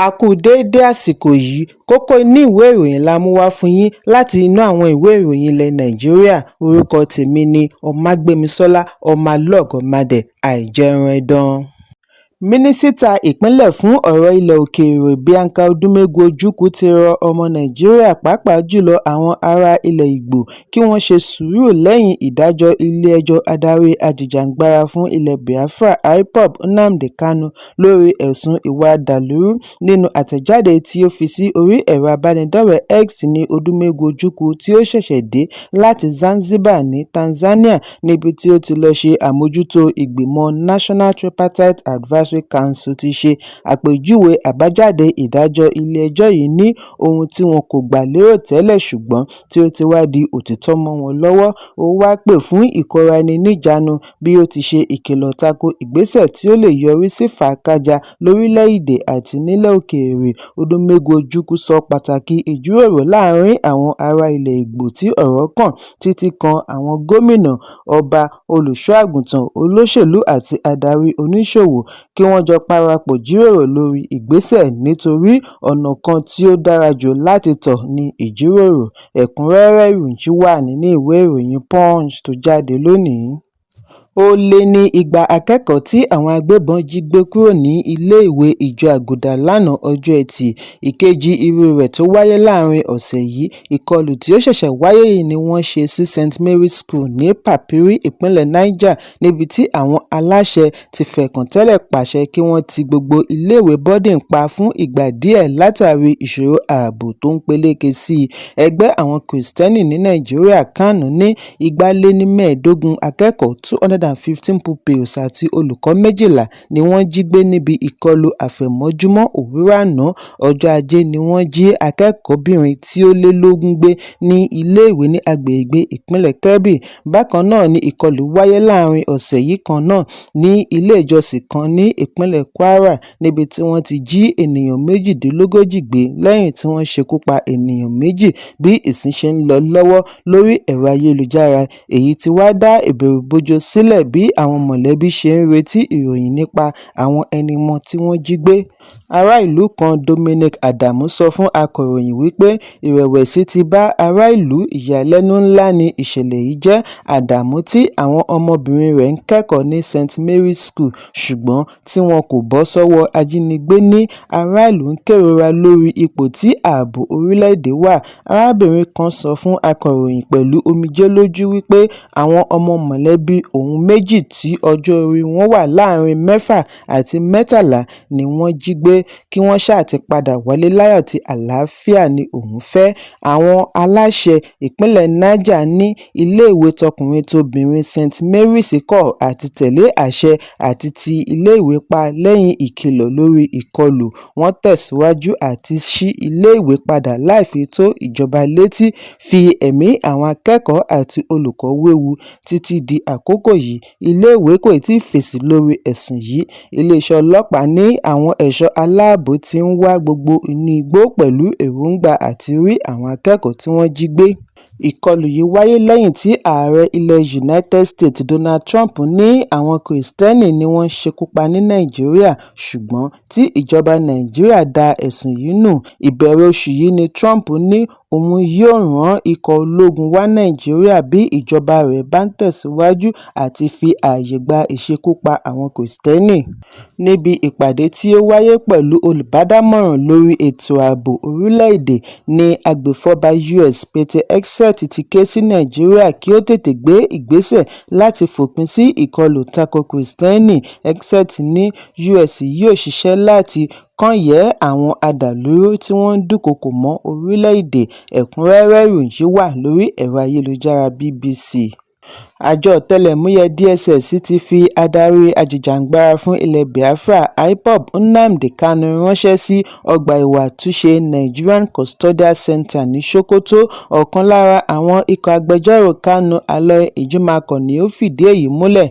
A kú déédé àsìkò yìí, kókó inú ìwé ìròyìn la mú wá fún yín láti inú àwọn ìwé ìròyìn ilẹ̀ Nàìjíríà. Orúkọ tèmi ni Ọmágbémisọ́lá Ọmọlọ́gọ̀mádẹ àìjẹran ẹdán. Mínísítà ìpínlẹ̀ fún ọ̀rọ̀ ilẹ̀ òkèèrè Bianca Odumegwu Ojukwu ti rọ ọmọ Nàìjíríà pàápàá jùlọ àwọn ará ilẹ̀ Ìgbò kí wọ́n ṣe sùúrù lẹ́yìn ìdájọ́ ilé-ẹjọ́ adarí ajìjàǹgbara fún ilẹ̀ Biafra IPOB Nnamdi Kanu lórí ẹ̀sùn ìwà dàlúrú. Nínú àtẹ̀jáde tí ó fi sí orí ẹ̀rọ abánidọ́rẹ̀ẹ́ X ní Odumegwu Ojukwu tí ó ṣẹ̀ṣẹ̀ dé láti Zanzibar ní Tanzania níbi tí ó ti lọ ṣe àmójútó ìgbìmọ̀ National Tripartite Advisory Council ti ṣe àpèjúwe àbájáde ìdájọ́ ilé-ẹjọ́ yìí ní ohun tí wọn kò gbà lérò tẹ́lẹ̀ ṣùgbọ́n tí ó ti wá di òtítọ́ mọ́ wọn lọ́wọ́. Ó wá pè fún ìkóraẹni-níjàánu bí ó ti ṣe ìkìlọ̀ tako ìgbésẹ̀ tí ó lè yọrí sí fàákájà lórílẹ̀-èdè àti nílẹ̀ òkèèrè. Odumegwu Ojukwu sọ pàtàkì ìjíròrò láàárín àwọn ará ilẹ̀ Ìgbò tí ọ̀rọ̀ kàn títí kan àwọn gómìnà, ọba, olùṣọ́-àgùntàn, olóṣèlú àti adarí oníṣòwò kí wọ́n jọ parapọ̀ jíròrò lórí ìgbésẹ̀ nítorí ọ̀nà kan tí ó dára jù láti tọ̀ ní ìjíròrò. Ẹ̀kúnrẹ́rẹ́ ìròyìn wà nínú ìwé ìròyìn Punch tó jáde lónìí. Ó lé ní 200 akẹ́kọ̀ọ́ tí àwọn agbébọn jí gbé kúrò ní ilé-ìwé Ìjọ Àgùdà lánàá ọjọ́ Ẹtì, ìkejì irú rẹ̀ tó wáyé láàrin ọ̀sẹ̀ yìí. Ìkọlù tí ó ṣẹ̀ṣẹ̀ wáyé yìí ni wọ́n ṣe sí St. Mary's School ní Papiri, ìpínlẹ̀ Niger, níbi tí àwọn aláṣẹ ti fẹ̀kàntẹ́lẹ̀ pàṣẹ kí wọ́n ti gbogbo iléèwé boarding pa fún ìgbà díẹ̀ látàrí ìṣòro ààbò tó ń peléke sí i. Ẹgbẹ́ àwọn Kìrìsìtẹ́nì ní Nàìjíríà (CAN) ní 215 akẹ́kọ̀ọ́ 215 pupils àti olùkọ́ 12 ni wọ́n jí gbé níbi ìkọlù àfẹ̀mọ́júmọ́ òwúrọ̀ àná ọjọ́ Ajé ni wọ́n jí akẹ́kọ̀ọ́bìnrin tí ó lé lógún gbé ní iléèwé ní agbègbè ìpínlẹ̀ Kebbi. Bákan náà ni ìkọlù wáyé láàrin ọ̀sẹ̀ yìí kan náà ní ilé ìjọsìn kan ní ìpínlẹ̀ Kwara níbi tí wọ́n ti jí ènìyàn 38 gbé lẹ́yìn tí wọ́n ṣekú pa ènìyàn 2 bí ìsìn ṣe ń lọ lọ́wọ́ lórí ẹ̀rọ ayélujára. Èyí ti wá dá ìbẹ̀rùbojo sílẹ̀ bí àwọn mọ̀lẹ́bí ṣe ń retí ìròyìn nípa àwọn ẹni mọ́ tí wọ́n jí gbé. Ará ìlú kan Dominic Adamu sọ fún akọ̀ròyìn wípé ìrẹ̀wẹ̀sì ti bá ará ìlú, ìyàlẹ́nu ńlá ni ìṣẹ̀lẹ̀ yìí jẹ́. Adamu tí àwọn ọmọbìnrin rẹ̀ ń kẹ́kọ̀ọ́ ní St. Mary's School ṣùgbọ́n tí wọn kò bọ́ sọ́wọ́ ajínigbé ní ará ìlú ń kérora lórí ipò tí ààbò orílẹ̀-èdè wà. Arábìnrin kan sọ fún akọ̀ròyìn pẹ̀lú omijé lójú wípé àwọn ọmọ mọ̀lẹ́bí òun méjì tí ọjọ́ orí wọn wà láàrin 6 àti 13 ni wọ́n jí gbé kí wọ́n ṣáà ti padà wálé láyọ̀ tí àlàáfíà ni òun fẹ́. Àwọn aláṣẹ ìpínlẹ̀ Niger ní iléèwé tọkùnrin tóbìnrin St. Mary's kọ̀ àti tẹ̀lé àṣẹ àti ti iléèwé pa lẹ́yìn ìkìlọ̀ lórí ìkọlù. Wọ́n tẹ̀síwájú àti ṣí iléèwé padà láì fi tó ìjọba létí, fi ẹ̀mí àwọn akẹ́kọ̀ọ́ àti olùkọ́ wéwu. Títí di àkókò yìí, iléèwé kò tíì fèsì lórí ẹ̀sùn yìí. Iléeṣẹ́ ọlọ́pàá ní àwọn ẹ̀ṣọ́ aláàbò ti ń wá gbogbo inú igbó pẹ̀lú èròǹgbà àti rí àwọn akẹ́kọ̀ọ́ tí wọ́n jí gbé. Ìkọlù yìí wáyé lẹ́yìn tí ààrẹ ilẹ̀ United States Donald Trump ní àwọn Kìrìsìtẹ́nì ni wọ́n ṣekú pa ní Nàìjíríà ṣùgbọ́n tí ìjọba Nàìjíríà dá ẹ̀sùn yìí nù. Ìbẹ̀rẹ̀ oṣù yìí ni Trump ní òun yóò rán ikọ̀ ológun wá Nàìjíríà bí ìjọba rẹ̀ bá ń tẹ̀síwájú àti fi ààyè gba ìṣekúpa àwọn Kìrìsìtẹ́nì. Níbi ìpàdé tí ó wáyé pẹ̀lú olùbádámọ̀ràn lórí ètò ààbò orílẹ̀-èdè ní agbèfọ́ba US Pete Hegseth ti ké sí Nàìjíríà kí ó tètè gbé ìgbésẹ̀ láti fòpin sí ìkọlù tako Kìrìsìtẹ́nì. Hegseth ní US yóò ṣiṣẹ́ láti kányè àwọn adàlúrú tí wọ́n ń dúnkòokò mọ́ orílẹ̀-èdè. Ẹ̀kúnrẹ́rẹ́ ìròyìn wà lórí ẹ̀rọ ayélujára BBC. Àjọ ọ̀tẹlẹ̀múyẹ́ DSS ti fi adarí ajìjàǹgbara fún ilẹ̀ Biafra IPOB Nnamdi Kanu ránṣẹ́ sí ọgbà ìwà àtúnṣe Nigerian Custodial Center ní Sokoto. Ọ̀kan lára àwọn ikọ̀ agbẹjọ́rò Kanu, Aloy Ejimakor, ni ó fìdí èyí múlẹ̀.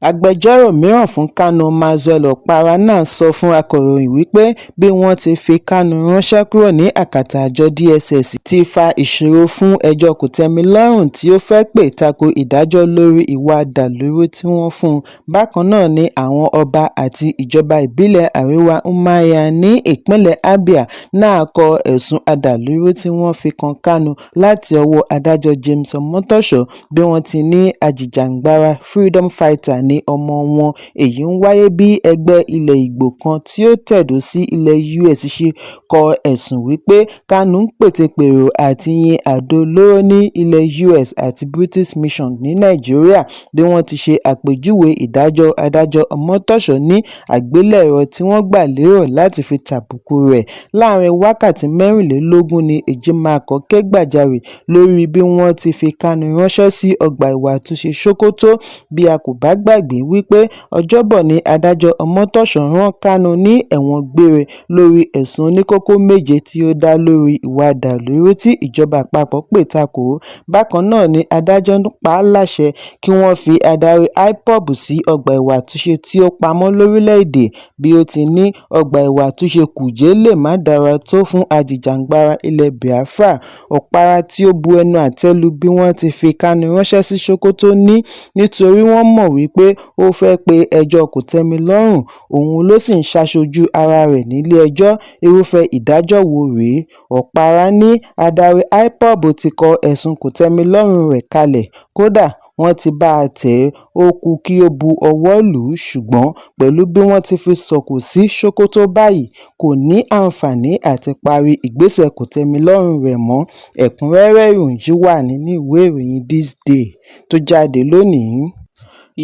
Agbẹjọ́rò mìíràn fún Kanu, Maxwell Okpara náà sọ fún akọ̀ròyìn wípé bí wọ́n ti fi Kanu ránṣẹ́ kúrò ní àkàtà àjọ DSS ti fa ìṣòro fún ẹjọ́ kòtẹ́milọ́rùn tí ó fẹ́ pè tako ìdájọ́ lórí ìwà dàlúrú tí wọ́n fún un. Bákan náà ni àwọn ọba àti ìjọba ìbílẹ̀ Àríwá Umuahia ní ìpínlẹ̀ Abia náà kọ ẹ̀sùn àdàlúrú tí wọ́n fi kan Kanu láti ọwọ́ adájọ́ James Omotosho bí wọ́n ti ní ajìjàǹgbara freedom fighter ní ọmọ wọn. Èyí ń wáyé bí ẹgbẹ́ ilẹ̀ Ìgbò kan tí ó tẹ̀dó sí ilẹ̀ US ṣe kọ ẹ̀sùn wípé Kanu ń pètepèrò àti yin àdó olóró ní ilẹ̀ US àti British Mission ní Nàìjíríà bí wọ́n ti ṣe àpèjúwe ìdájọ́ adájọ́ Omotosho ní àgbélẹ̀rọ tí wọ́n gbà lérò láti fi tàbùkù rẹ̀. Láàrin wákàtí 24 ni Ejimakor ké gbàjarè lórí bí wọ́n ti fi Kanu ránṣẹ́ sí ọgbà ìwà àtúnṣe Sokoto. Bí a kò bá gbàgbé wípé Ọjọ́bọ̀ ni adájọ́ Omotosho rán Kanu ní ẹ̀wọ̀n gbére lórí ẹ̀sùn oníkókó 7 tí ó dá lórí ìwà dàlúrú tí ìjọba àpapọ̀ pè takò. Bákan náà ni adájọ́ pa á láṣẹ kí wọ́n fi adarí IPOB sí ọgbà ìwà àtúnṣe tí ó pamọ́ lórílẹ̀-èdè bí ó ti ní ọgbà ìwà àtúnṣe Kùjé lè má dára tó fún ajìjàǹgbara ilẹ̀ Biafra. Okpara tí ó bu ẹnu àtẹ́ lu bí wọ́n ti fi Kanu ránṣẹ́ sí Sokoto nítorí wọ́n mọ̀ wípé ó fẹ́ pe ẹjọ́ kòtẹ́milọ́rùn, òun ló sì ń ṣaṣojú ara rẹ̀ nílé ẹjọ́. Irúfẹ́ ìdájọ́ wo rèé? Okpara ní adarí IPOB ti kọ ẹ̀sùn kòtẹ́milọ́rùn rẹ̀ kalẹ̀, kódà wọ́n ti bá a tẹ̀ ó kù kí ó bu ọwọ́ lù ú, ṣùgbọ́n pẹ̀lú bí wọ́n ti fi sọ̀kò sí Sokoto báyìí kò ní àǹfààní àti parí ìgbésẹ̀ kòtẹ́milọ́rùn rẹ̀ mọ́. Ẹ̀kúnrẹ́rẹ́ ìròyìn yìí wà nínú ìwé ìròyìn This Day tó jáde lónìí.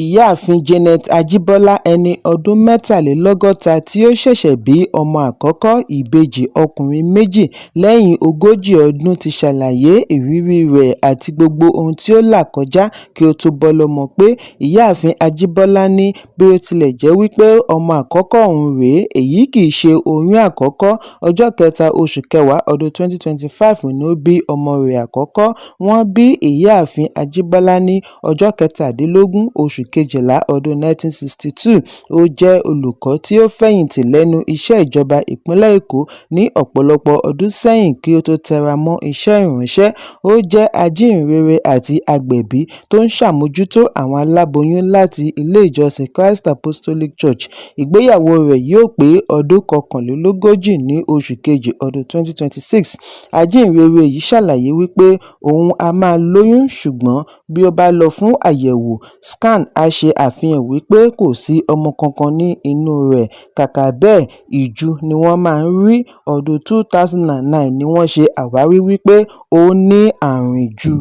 Ìyáàfin Janet Ajíbọ́lá ẹni ọdún 63 tí ó ṣẹ̀ṣẹ̀ bí ọmọ àkọ́kọ́ ìbejì ọkùnrin méjì lẹ́yìn 40 ọdún ti ṣàlàyé ìrírí rẹ̀ àti gbogbo ohun tí ó là kọjá kí ó tó bọ́ lọ́mọ pé ìyáàfin Ajíbọ́lá ní bí ó tilẹ̀ jẹ́ wípé ọmọ àkọ́kọ́ òun rèé, èyí kì í ṣe oyún àkọ́kọ́. Ọjọ́ 3 oṣù kẹwàá ọdún 2025 ni ó bí ọmọ rẹ̀ àkọ́kọ́. Wọ́n bí ìyáàfin Ajíbọ́lá ní ọjọ́ 17 oṣù kejìlá ọdún 1962. Ó jẹ́ olùkọ́ tí ó fẹ̀yìntì lẹ́nu iṣẹ́ ìjọba ìpínlẹ̀ Èkó ní ọ̀pọ̀lọpọ̀ ọdún sẹ́yìn kí ó tó tẹra mọ́ iṣẹ́ ìránṣẹ́. Ó jẹ́ ajíhìnrere àti agbẹ̀bí tó ń ṣàmójútó àwọn aláboyún láti ilé ìjọsìn Christ Apostolic Church. Ìgbéyàwó rẹ̀ yóò pé ọdún 41 ní oṣù kejì ọdún 2026. Ajíhìnrere yìí ṣàlàyé wípé òun a máa lóyún, ṣùgbọ́n bí ó bá lọ fún àyẹ̀wò scan á ṣe àfihàn wípé kò sí ọmọ kankan ní inú rẹ̀. Kàkà bẹ́ẹ̀, ìju ni wọ́n máa ń rí. Ọdún 2009 ni wọ́n ṣe àwárí wípé ó ní àrùn ìju.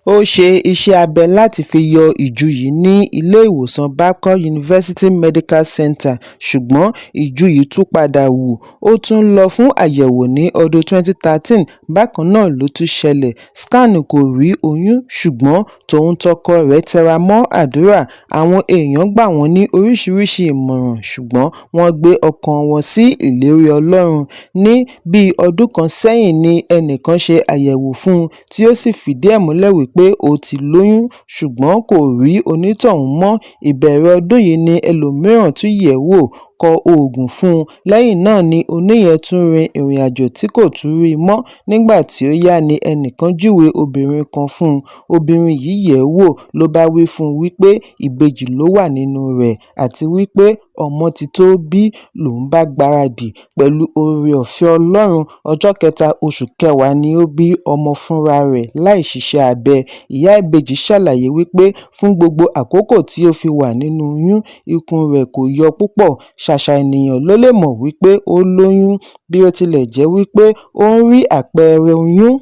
Ó ṣe iṣẹ́ abẹ láti fi yọ ìju yìí ní ilé ìwòsàn Babcock University Medical Center, ṣùgbọ́n ìju yìí tún padà wù. Ó tún lọ fún àyẹ̀wò ní ọdún 2013. Bákan náà ló tún ṣẹlẹ̀. Scan kò rí oyún, ṣùgbọ́n tòun tọkọ rẹ̀ tẹra mọ́ àdúrà. Àwọn èèyàn gbà wọ́n ní oríṣiríṣi ìmọ̀ràn, ṣùgbọ́n wọ́n gbé ọkàn wọn sí ìlérí Ọlọ́run. Ní bíi ọdún kan sẹ́yìn ni ẹnìkan ṣe àyẹ̀wò fún un tí ó sì fìdí ẹ̀ múlẹ̀ wípé ó ti lóyún, ṣùgbọ́n kò rí onítọ̀hún mọ́. Ìbẹ̀rẹ̀ ọdún yìí ni ẹlòmíràn tún yẹ̀ wò, kọ oògùn fún un. Lẹ́yìn náà ni oníyẹn tún rin ìrìn àjò tí kò tún rí mọ́. Nígbà tí ó yá ni ẹnìkan júwe obìnrin kan fún un. Obìnrin yìí yẹ̀ wò ló bá wí fún un wípé ìbejì ló wà nínú rẹ̀ àti wípé ọmọ ti tó bí. Lòun bá gbáradì pẹ̀lú oore-ọ̀fẹ́ Ọlọ́run. Ọjọ́ 3 oṣù kẹwàá ni ó bí ọmọ fúnra rẹ̀ láì ṣiṣẹ́ abẹ. Ìyá ìbejì ṣàlàyé wípé fún gbogbo àkókò tí ó fi wà nínú oyún, ikùn rẹ̀ kò yọ púpọ̀. Ṣàṣà ènìyàn ló lè mọ̀ wípé ó lóyún bí ó tilẹ̀ jẹ́ wípé ó ń rí àpẹẹrẹ oyún.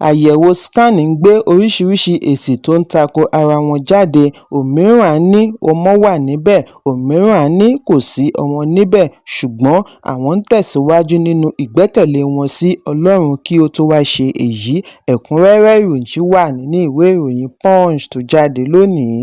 Àyẹ̀wò scan ń gbé oríṣiríṣi èsì tó ń tako ara wọn jáde. Òmíràn á ní ọmọ wà níbẹ̀, òmíràn á ní kò sí ọmọ níbẹ̀, ṣùgbọ́n àwọn ń tẹ̀síwájú nínú ìgbẹ́kẹ̀lé wọn sí Ọlọ́run kí ó tó wá ṣe èyí. Ẹ̀kúnrẹ́rẹ́ ìròyìn wà nínú ìwé ìròyìn Punch tó jáde lónìí.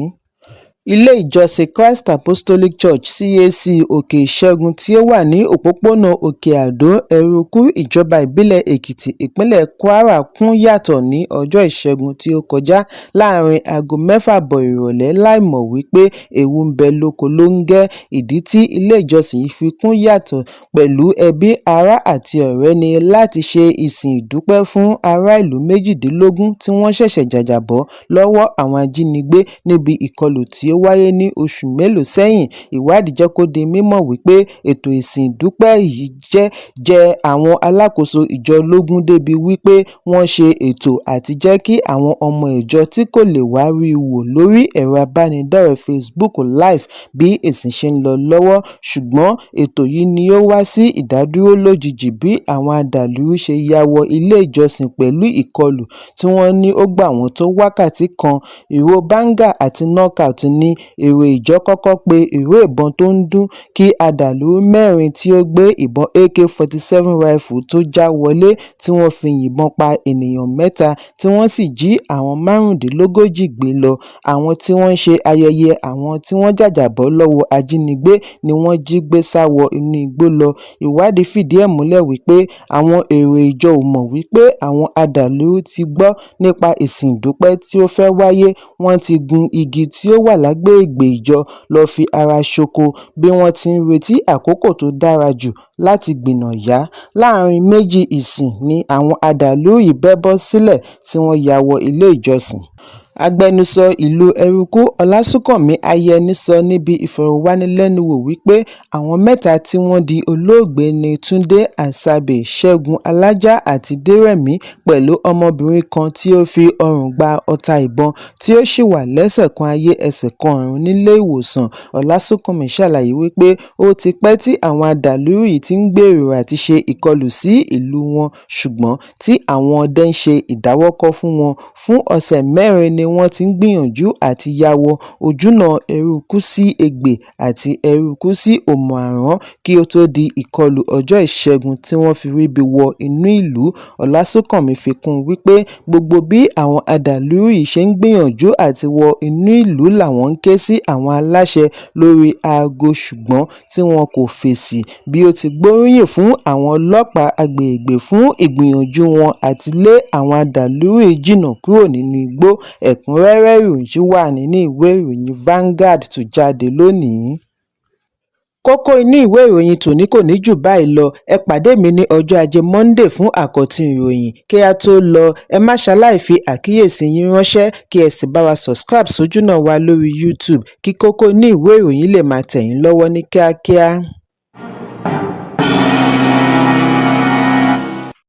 Ilé ìjọsìn Christ Apostolic Church CAC Òkè Ìṣẹ́gun tí ó wà ní òpópónà Òkè Àdó, Ẹrúkú, ìjọba ìbílẹ̀ Èkìtì, ìpínlẹ̀ Kwara kún yàtọ̀ ní ọjọ́ Ìṣẹ́gun tí ó kọjá láàrin aago 6 ìrọ̀lẹ́ láìmọ̀ wípé ewu ń bẹ lóko lóńgẹ́. Ìdí tí ilé ìjọsìn yìí fi kún yàtọ̀ pẹ̀lú ẹbí, ará àti ọ̀rẹ́ ni láti ṣe ìsìn ìdúpẹ́ fún ará ìlú 18 tí wọ́n ṣẹ̀ṣẹ̀ jàjàbọ́ lọ́wọ́ àwọn ajínigbé níbi ìkọlù tí ó wáyé ní oṣù mélòó sẹ́yìn. Ìwádìí jẹ́ kó di mímọ̀ wípé ètò ìsìn ìdúpẹ́ yìí jẹ́ àwọn alákòóso ìjọ lógún débi wípé wọ́n ṣe ètò àti jẹ́ kí àwọn ọmọ ìjọ tí kò lè wá rí wò lórí ẹ̀rọ abánidọ́rẹ̀ẹ́ Facebook Live bí ìsìn ṣe ń lọ lọ́wọ́. Ṣùgbọ́n ètò yìí ni ó wá sí ìdádúró lójijì bí àwọn adàlúrú ṣe ya wọ ilé ìjọsìn pẹ̀lú ìkọlù tí wọ́n ní ó gbà wọ́n tó wákàtí kan. Ìró báńgà àti knockout ní èrò ìjọ kọ́kọ́ pé ìró ìbọn tó ń dún kí adàlúrú 4 tí ó gbé ìbọn AK-47 rifle tó já wọlé tí wọ́n fi yìnbọn pa ènìyàn 3 tí wọ́n sì jí àwọn 35 gbé lọ. Àwọn tí wọ́n ń ṣe ayẹyẹ àwọn tí wọ́n jàjàbọ́ lọ́wọ́ ajínigbé ni wọ́n jí gbé sá wọ inú igbó lọ. Ìwádìí fìdí ẹ̀ múlẹ̀ wípé àwọn èrò ìjọ ò mọ̀ wípé àwọn adàlúrú ti gbọ́ nípa ìsìn ìdúpẹ́ tí ó fẹ́ wáyé. Wọ́n ti gun igi tí ó wà lágbègbè ìjọ lọ fi ara ṣoko bí wọ́n ti ń retí àkókò tó dára jù láti gbìnàyá. Láàrin méjì ìsìn ni àwọn adàlúrú yìí bẹ́ bọ́ sílẹ̀ tí wọ́n ya wọ ilé ìjọsìn. Agbẹnusọ ìlú Ẹrúkú Ọlásùnkànmí Ayẹni sọ níbi ìfọ̀rọ̀wánilẹ́nuwò wípé àwọn 3 tí wọ́n di olóògbé ní Túndé Àṣàbè, Ṣẹ́gun Alájà àti Dérẹ̀mí pẹ̀lú ọmọbìnrin kan tí ó fi ọrùn gba ọta ìbọn tí ó sì wà lẹ́sẹ̀ kan ayé ẹsẹ̀ kan ọ̀run nílé ìwòsàn. Ọlásùnkànmí ṣàlàyé wípé ó ti pẹ́ tí àwọn adàlúrú yìí ti ń gbèrò àti ṣe ìkọlù sí ìlú wọn ṣùgbọ́n tí àwọn ọdẹ ń ṣe ìdáwọ́kọ̀ fún wọn. Fún ọ̀sẹ̀ 4 ni wọ́n ti ń gbìyànjú àti ya wọ ojúnà Ẹrúkú sí Ẹ̀gbẹ́ àti Ẹrúkú sí Òmù-àrán kí ó tó di ìkọlù ọjọ́ Ìṣẹ́gun tí wọ́n fi ríbi wọ inú ìlú. Ọlásùnkànmí fi kún wípé gbogbo bí àwọn adàlúrú yìí ṣe ń gbìyànjú àti wọ inú ìlú làwọn ń ké sí àwọn aláṣẹ lórí aago ṣùgbọ́n tí wọn kò fèsì. Bí ó ti gbóríyìn fún àwọn ọlọ́pàá agbègbè fún ìgbìyànjú wọn àti lé àwọn adàlúrú yìí jìnnà kúrò nínú igbó. Ẹ̀kúnrẹ́rẹ́ ìròyìn wà nínú ìwé ìròyìn Vanguard tó jáde lónìí. Kókó inú ìwé ìròyìn tòní kò ní jù báyìí lọ. Ẹ pàdé mi ní ọjọ́ Ajé Monday fún àkọ́tún ìròyìn. Kí a tó lọ, ẹ má ṣaláì fi àkíyèsí yín ránṣẹ́ kí ẹ sì bá wa subscribe sójúnà wa lórí YouTube kí kókó inú ìwé ìròyìn lè máa tẹ̀ yín lọ́wọ́ ní kíákíá.